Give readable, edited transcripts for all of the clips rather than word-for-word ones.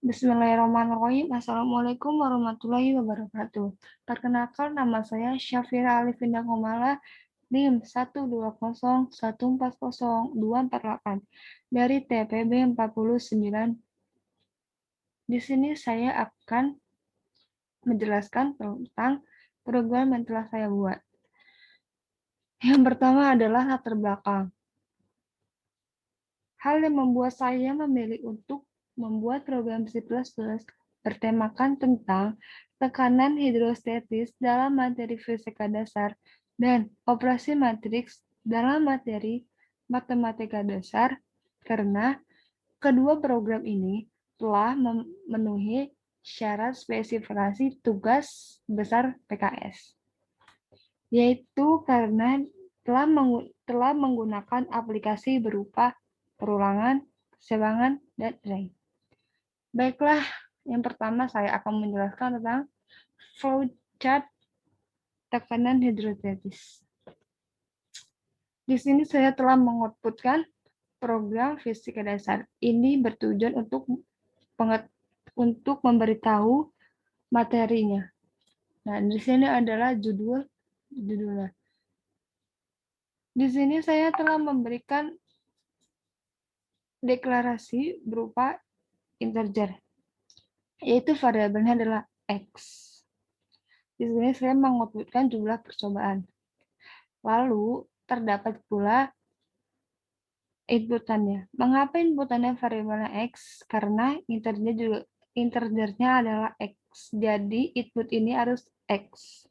Bismillahirrahmanirrahim. Assalamualaikum warahmatullahi wabarakatuh. Perkenalkan, nama saya Syafira Alifinda Komala, NIM 120140248 dari TPB 49. Di sini saya akan menjelaskan tentang program yang telah saya buat. Yang pertama adalah latar belakang. Hal yang membuat saya memilih untuk membuat program C++ bertemakan tentang tekanan hidrostatis dalam materi fisika dasar dan operasi matriks dalam materi matematika dasar karena kedua program ini telah memenuhi syarat spesifikasi tugas besar PKS, yaitu karena telah menggunakan aplikasi berupa perulangan, keseimbangan, dan array. Baiklah, yang pertama saya akan menjelaskan tentang flowchart tekanan hidrostatis. Di sini saya telah mengoutputkan program fisika dasar. Ini bertujuan untuk memberitahu materinya. Nah, di sini adalah judulnya. Di sini saya telah memberikan deklarasi berupa integer, yaitu variabelnya adalah X. Di sini saya mengoutputkan jumlah percobaan. Lalu terdapat pula inputannya. Mengapa inputannya variabelnya X? Karena integernya adalah X. Jadi input ini harus X.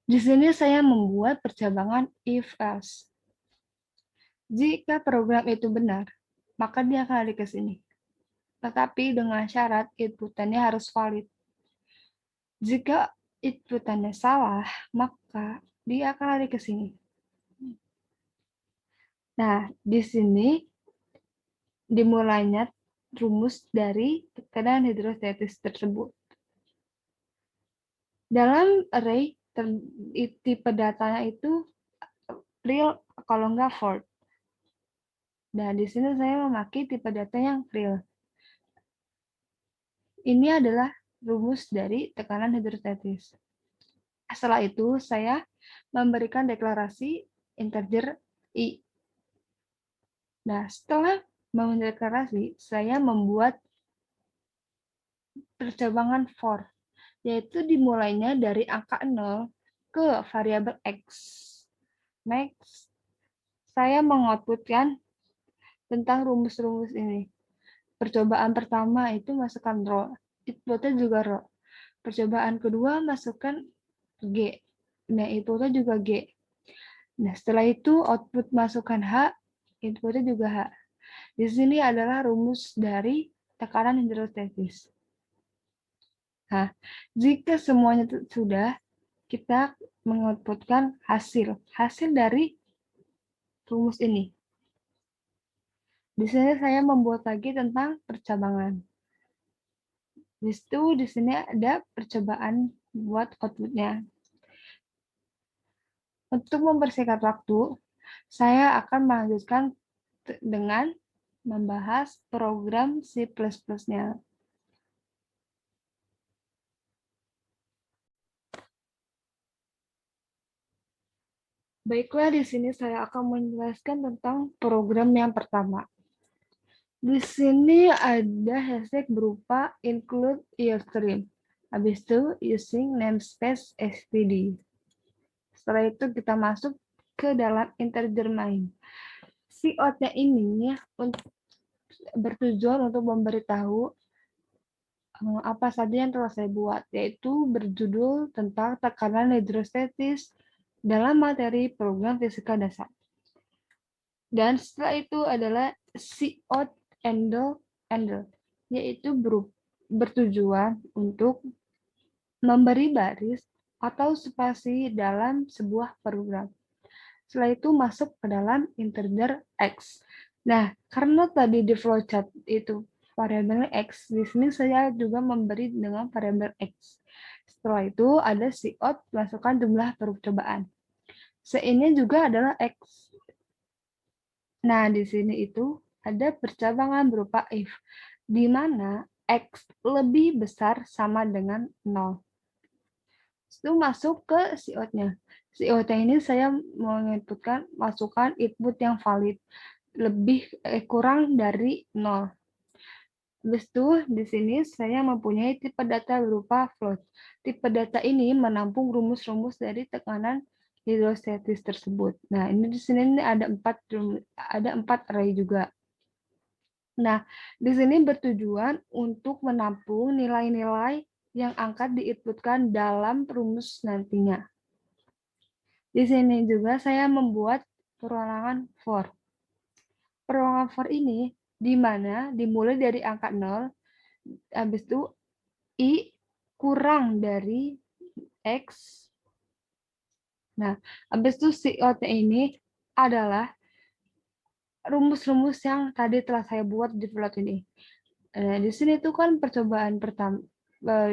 Di sini saya membuat percabangan if-else. Jika program itu benar, maka dia akan lari ke sini. Tetapi dengan syarat inputannya harus valid. Jika inputannya salah, maka dia akan lari ke sini. Nah, di sini dimulainya rumus dari tekanan hidrostatis tersebut. Dalam array, tipe datanya itu real kalau enggak float. Dan di sini saya memakai tipe data yang real. Ini adalah rumus dari tekanan hidrostatis. Setelah itu, saya memberikan deklarasi integer I. Nah, setelah mendeklarasi, saya membuat percabangan for, yaitu dimulainya dari angka 0 ke variabel X. Next, saya mengoutputkan tentang rumus-rumus ini. Percobaan pertama itu masukkan row, inputnya juga row. Percobaan kedua masukkan G. Nah, inputnya juga G. Nah, setelah itu output masukkan H, inputnya juga H. Di sini adalah rumus dari tekanan hidrostatis. Nah, jika semuanya sudah, kita mengoutputkan hasil dari rumus ini. Di sini saya membuat lagi tentang percabangan. Di sini ada percobaan buat outputnya. Untuk mempersingkat waktu, saya akan melanjutkan dengan membahas program C++-nya. Baiklah, di sini saya akan menjelaskan tentang program yang pertama. Di sini ada hashtag berupa include earstream. Habis itu using namespace std. Setelah itu kita masuk ke dalam integer main. Cout-nya ini bertujuan untuk memberitahu apa saja yang telah saya buat, yaitu berjudul tentang tekanan hidrostatis dalam materi program fisika dasar. Dan setelah itu adalah cout handle, yaitu bertujuan untuk memberi baris atau spasi dalam sebuah program. Setelah itu masuk ke dalam integer X. Nah, karena tadi di flowchart itu variabel X, di sini saya juga memberi dengan variabel X. Setelah itu ada cout, masukkan jumlah percobaan. Ini juga adalah X. Nah, di sini itu ada percabangan berupa if, di mana X lebih besar sama dengan 0. Itu masuk ke si out-nya. Si out-nya ini saya menginputkan masukkan input yang valid, lebih kurang dari 0. Habis itu di sini saya mempunyai tipe data berupa float. Tipe data ini menampung rumus-rumus dari tekanan hidrostatis tersebut. Nah, ini di sini ada 4 array juga. Nah, di sini bertujuan untuk menampung nilai-nilai yang akan diinputkan dalam rumus nantinya. Di sini juga saya membuat perulangan for. Perulangan for ini di mana dimulai dari angka 0, habis itu I kurang dari X. Nah, habis itu si out ini adalah rumus-rumus yang tadi telah saya buat di plot ini. Nah, di sini itu kan percobaan pertama.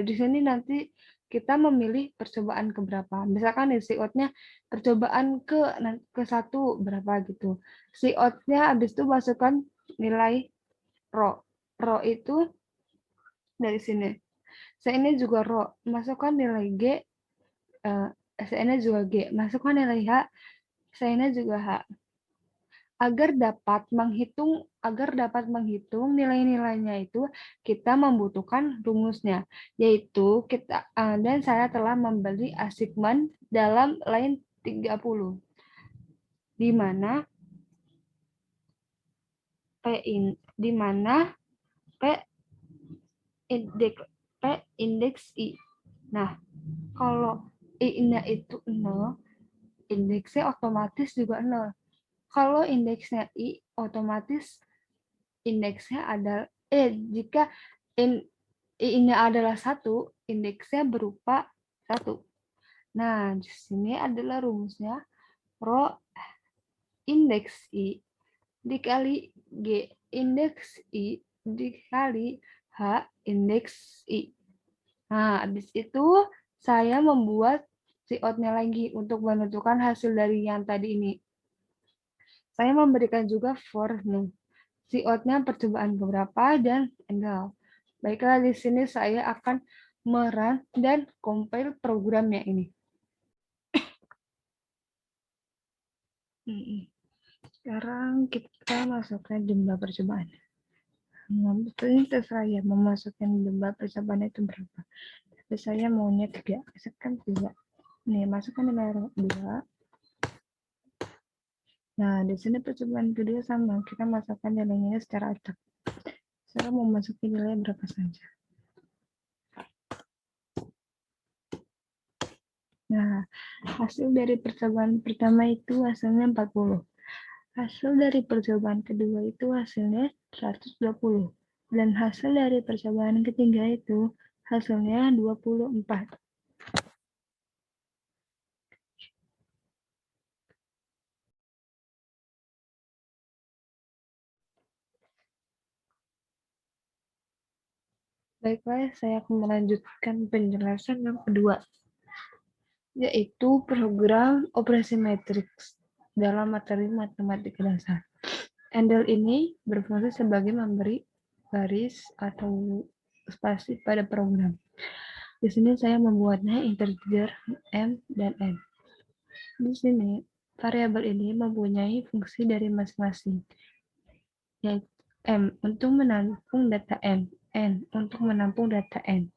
Di sini nanti kita memilih percobaan ke berapa. Misalkan di si out-nya percobaan ke 1 berapa gitu. Si out-nya habis itu masukkan nilai rho. Rho itu dari sini. Ini juga rho, masukkan nilai G, SN-nya juga G, masukkan nilai H, SN-nya juga H. Agar dapat menghitung nilai-nilainya itu, kita membutuhkan rumusnya, yaitu dan saya telah membeli assignment dalam line 30, di mana P indeks I. Nah, kalau I-nya itu 0, indeksnya otomatis juga 0. Kalau indeksnya I, otomatis indeksnya adalah jika I-nya adalah 1, indeksnya berupa 1. Nah, di sini adalah rumusnya rho indeks I dikali G indeks I dikali H indeks I. Nah, habis itu saya membuat si out-nya lagi untuk menentukan hasil dari yang tadi ini. Saya memberikan juga for nih. Si out-nya percobaan beberapa dan enggak. Baiklah, di sini saya akan merun dan compile programnya ini. Sekarang kita masukkan jumlah percobaan. Nah, betulnya terserah ya, memasukkan jumlah percobaan itu berapa. Tapi saya maunya 3, masukkan 3. Nih, masukkan nilai 2. Nah, di sini percobaan kedua sama. Kita masukkan nilainya secara acak. Saya mau masukin nilai berapa saja. Nah, hasil dari percobaan pertama itu hasilnya 40. Hasil dari percobaan kedua itu hasilnya 120. Dan hasil dari percobaan ketiga itu hasilnya 24. Baiklah, saya akan melanjutkan penjelasan yang kedua, yaitu program operasi matriks dalam materi matematika dasar. Handle ini berfungsi sebagai memberi baris atau spasi pada program. Di sini saya membuatnya integer m dan n. Di sini variabel ini mempunyai fungsi dari masing-masing, yaitu m untuk menampung data n untuk menampung data n.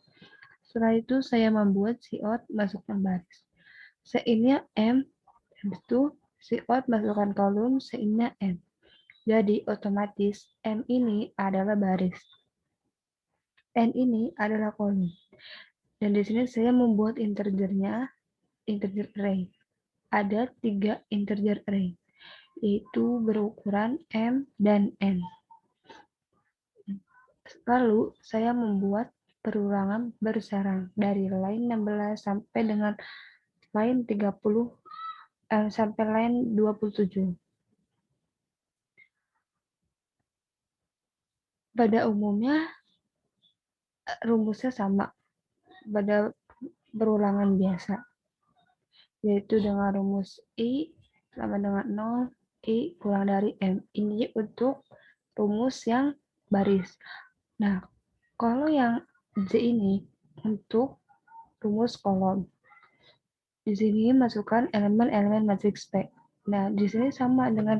Setelah itu saya membuat cout masukkan baris. Sein-nya m, habis itu cout masukkan kolom, sein-nya n. Jadi otomatis M ini adalah baris. N ini adalah kolom. Dan di sini saya membuat integernya, integer array. Ada 3 integer array, yaitu berukuran M dan N. Lalu saya membuat perulangan bersarang dari line 16 sampai dengan line 30 sampai line 27. Pada umumnya rumusnya sama pada berulangan biasa, yaitu dengan rumus I sama dengan 0, I kurang dari M. Ini untuk rumus yang baris. Nah, kalau yang Z ini untuk rumus kolom. Di sini masukkan elemen-elemen matriks P. Nah, di sini sama dengan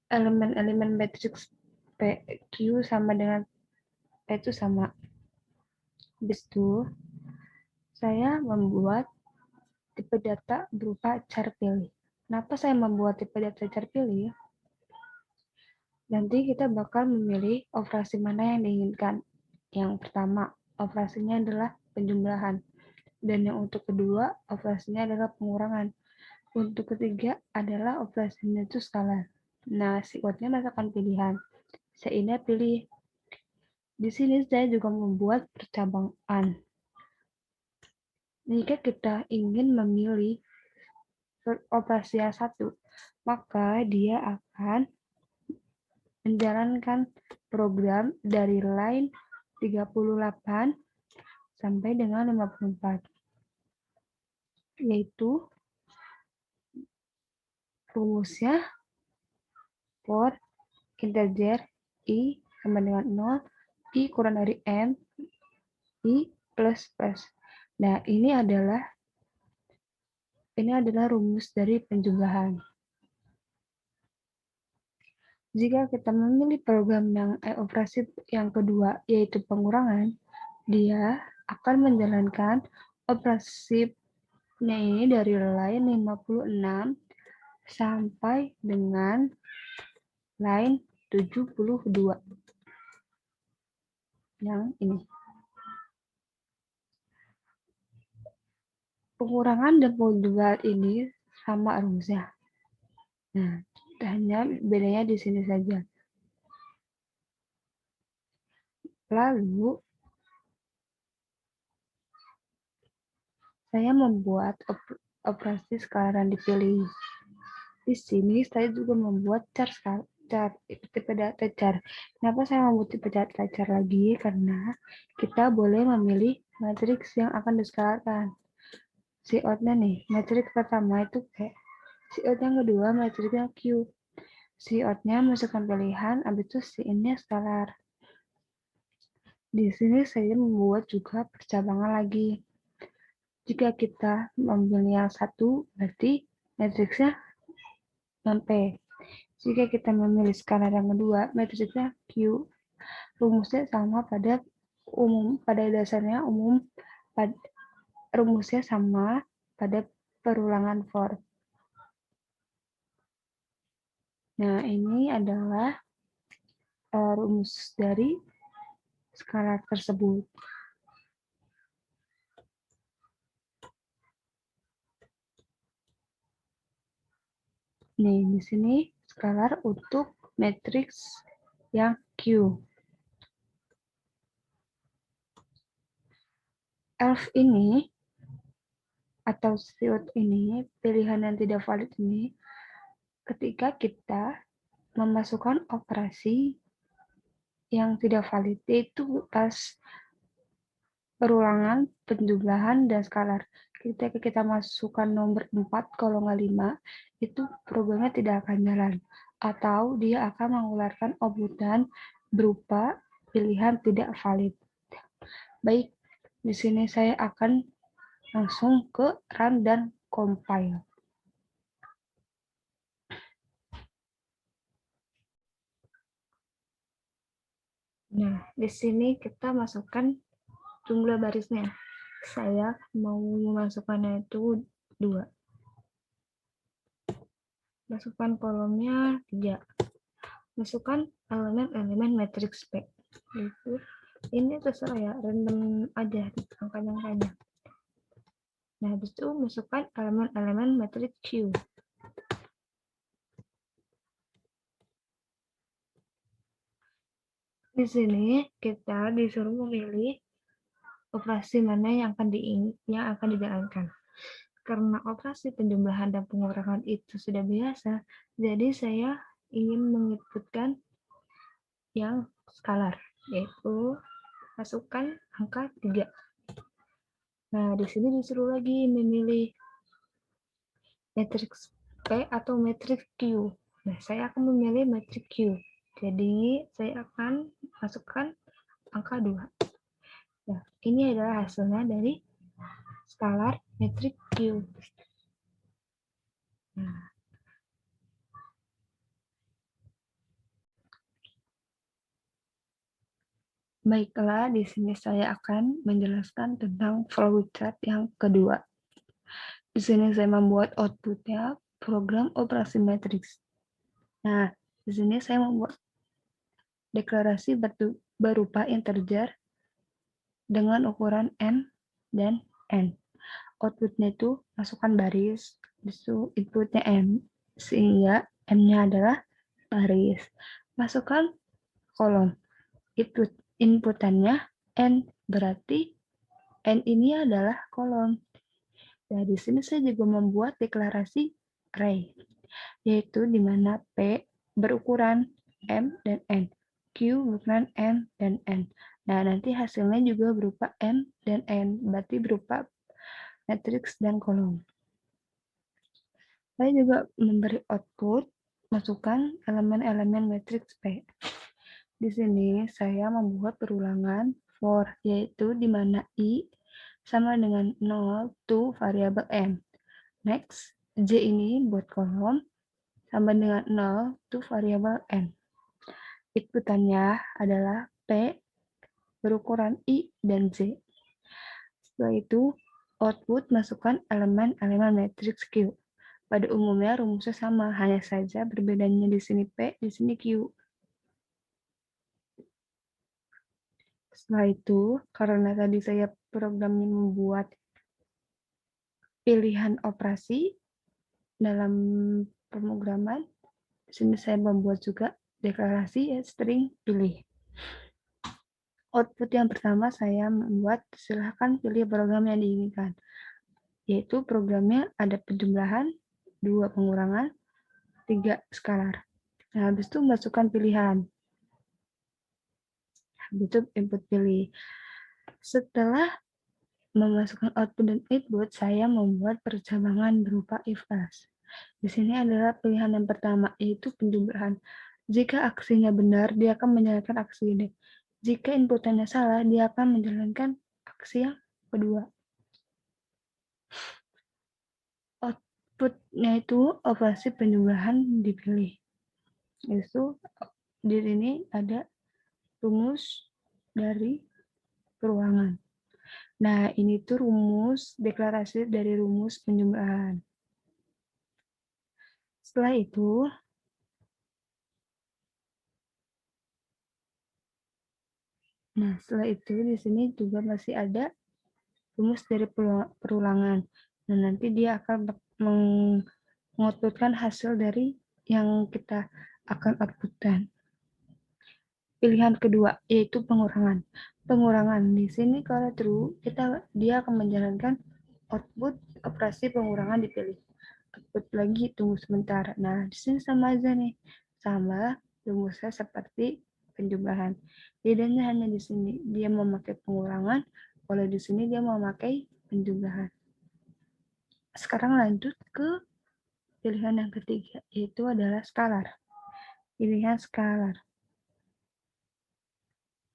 elemen-elemen matriks P. Q sama dengan P itu sama. Habis itu, saya membuat tipe data berupa char pilih. Kenapa saya membuat tipe data char pilih? Nanti kita bakal memilih operasi mana yang diinginkan. Yang pertama, operasinya adalah penjumlahan. Dan yang untuk kedua, operasinya adalah pengurangan. Untuk ketiga adalah operasinya itu skalar. Nah, sifatnya masakan pilihan. Saya ini pilih. Di sini saya juga membuat percabangan. Jika kita ingin memilih operasi yang satu, maka dia akan menjalankan program dari line 38 sampai dengan 54, yaitu rumusnya for integer i sama dengan 0, i kurang dari m, i plus plus. Nah, ini adalah rumus dari penjumlahan. Jika kita memilih program yang operasi yang kedua, yaitu pengurangan, dia akan menjalankan operasi ini dari line 56 sampai dengan line 72. Yang ini. Pengurangan dan penjumlahan ini sama rumusnya. Nah, hanya bedanya di sini saja. Lalu, saya membuat operasi skalaran dipilih. Di sini saya juga membuat char tipe data char. Kenapa saya membuat tipe data char lagi? Karena kita boleh memilih matriks yang akan diskalarkan. Cout-nya nih, matriks pertama itu P. Cout yang kedua matriksnya Q. Cout-nya masukkan pilihan, habis itu C-nya skalar. Di sini saya membuat juga percabangan lagi. Jika kita memilih yang satu, berarti matriksnya non-P. Jika kita memilih skalar yang kedua, matriksnya Q. Rumusnya sama pada dasarnya umum, rumusnya sama pada perulangan for. Nah, ini adalah rumus dari skalar tersebut. Nih, di sini skalar untuk matriks yang Q. Elf ini atau cout ini, pilihan yang tidak valid ini, ketika kita memasukkan operasi yang tidak valid, yaitu pas perulangan, penjumlahan, dan skalar. Ketika kita masukkan nomor 4 kalau nggak 5, itu programnya tidak akan jalan. Atau dia akan mengeluarkan output berupa pilihan tidak valid. Baik, di sini saya akan langsung ke run dan compile. Nah, di sini kita masukkan jumlah barisnya. Saya mau memasukkannya itu 2. Masukkan kolomnya 3. Masukkan elemen-elemen matriks P. Itu ini terserah ya, random aja angka-angkanya. Nah, habis itu masukkan elemen-elemen matriks Q. Di sini kita disuruh memilih operasi mana yang akan dijalankan. Karena operasi penjumlahan dan pengurangan itu sudah biasa, jadi saya ingin menginputkan yang skalar, yaitu masukkan angka 3. Nah, di sini disuruh lagi memilih matriks P atau matriks Q. Nah, saya akan memilih matriks Q. Jadi, saya akan masukkan angka 2. Nah, ini adalah hasilnya dari skalar metrik Q. Nah, baiklah, di sini saya akan menjelaskan tentang flowchart yang kedua. Di sini saya membuat outputnya program operasi matriks. Nah, di sini saya membuat deklarasi berupa integer dengan ukuran n dan n. Outputnya itu masukkan baris, itu inputnya m, sehingga m-nya adalah baris. Masukkan kolom, inputannya n, berarti n ini adalah kolom. Nah, di sini saya juga membuat deklarasi array, yaitu di mana P berukuran M dan N, Q berukuran M dan N. Nah, nanti hasilnya juga berupa M dan N, berarti berupa matriks dan kolom. Saya juga memberi output, masukkan elemen-elemen matriks P. Di sini saya membuat perulangan for, yaitu di mana I sama dengan 0 to variabel M. Next, J ini buat kolom sama dengan 0 to variabel N. Inputannya adalah P berukuran I dan J. Setelah itu, output masukkan elemen-elemen matriks Q. Pada umumnya rumusnya sama, hanya saja berbedanya di sini P, di sini Q. Setelah itu, karena tadi saya programnya membuat pilihan operasi dalam pemrograman, di sini saya membuat juga deklarasi string pilih. Output yang pertama saya membuat, silahkan pilih program yang diinginkan, yaitu programnya ada penjumlahan, 2 pengurangan, 3 skalar. Nah, habis itu masukkan pilihan. Habis itu input pilih. Setelah memasukkan output dan input, saya membuat percabangan berupa if-else. Di sini adalah pilihan yang pertama, yaitu penjumlahan. Jika aksinya benar, dia akan menjalankan aksi ini. Jika inputannya salah, dia akan menjalankan aksi yang kedua. Outputnya itu operasi penjumlahan dipilih. Itu di sini ada rumus dari perulangan. Nah, ini tuh rumus deklarasi dari rumus penjumlahan. Setelah itu, di sini juga masih ada rumus dari perulangan. Dan nanti dia akan mengoutputkan hasil dari yang kita akan outputkan. Pilihan kedua yaitu pengurangan. Pengurangan di sini kalau true, dia akan menjalankan output operasi pengurangan dipilih. Output lagi tunggu sebentar. Nah, di sini sama aja nih. Sama rumusnya seperti penjumlahan. Bedanya hanya di sini dia memakai pengurangan, kalau di sini dia memakai penjumlahan. Sekarang lanjut ke pilihan yang ketiga, yaitu adalah skalar. Pilihan skalar.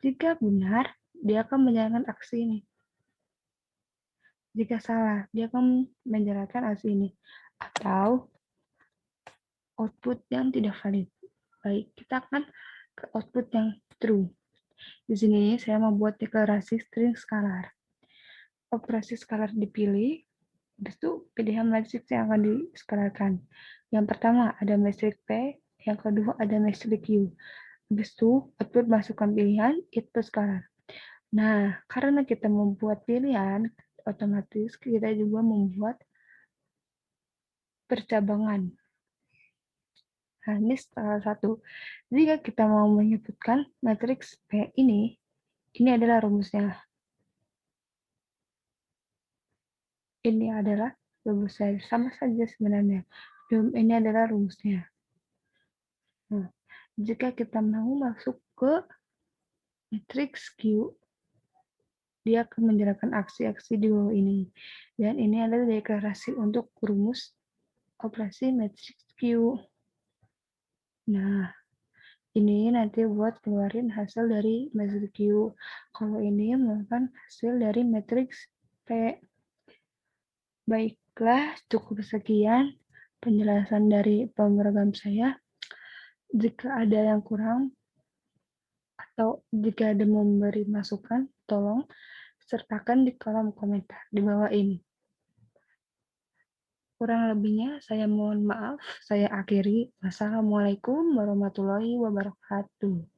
Jika benar, dia akan menjalankan aksi ini. Jika salah, dia akan menjalankan aksi ini. Atau output yang tidak valid. Baik, kita akan ke output yang true. Di sini saya membuat deklarasi string skalar. Operasi skalar dipilih, habis itu pilihan matriks yang akan diskalarkan. Yang pertama ada matriks P, yang kedua ada matriks Q. Habis itu output masukkan pilihan, itu skalar. Nah, karena kita membuat pilihan, otomatis kita juga membuat percabangan. Nah, ini salah satu. Jika kita mau menyebutkan matriks P ini adalah rumusnya. Ini adalah rumusnya. Sama saja sebenarnya. Ini adalah rumusnya. Nah, jika kita mau masuk ke matriks Q, dia akan menjalankan aksi-aksi di bawah ini. Dan ini adalah deklarasi untuk rumus operasi matriks Q. Nah, ini nanti buat keluarin hasil dari matriks Q. Kalau ini merupakan hasil dari matriks P. Baiklah, cukup sekian penjelasan dari program saya. Jika ada yang kurang atau jika ada memberi masukan, tolong sertakan di kolom komentar di bawah ini. Kurang lebihnya saya mohon maaf. Saya akhiri. Wassalamualaikum warahmatullahi wabarakatuh.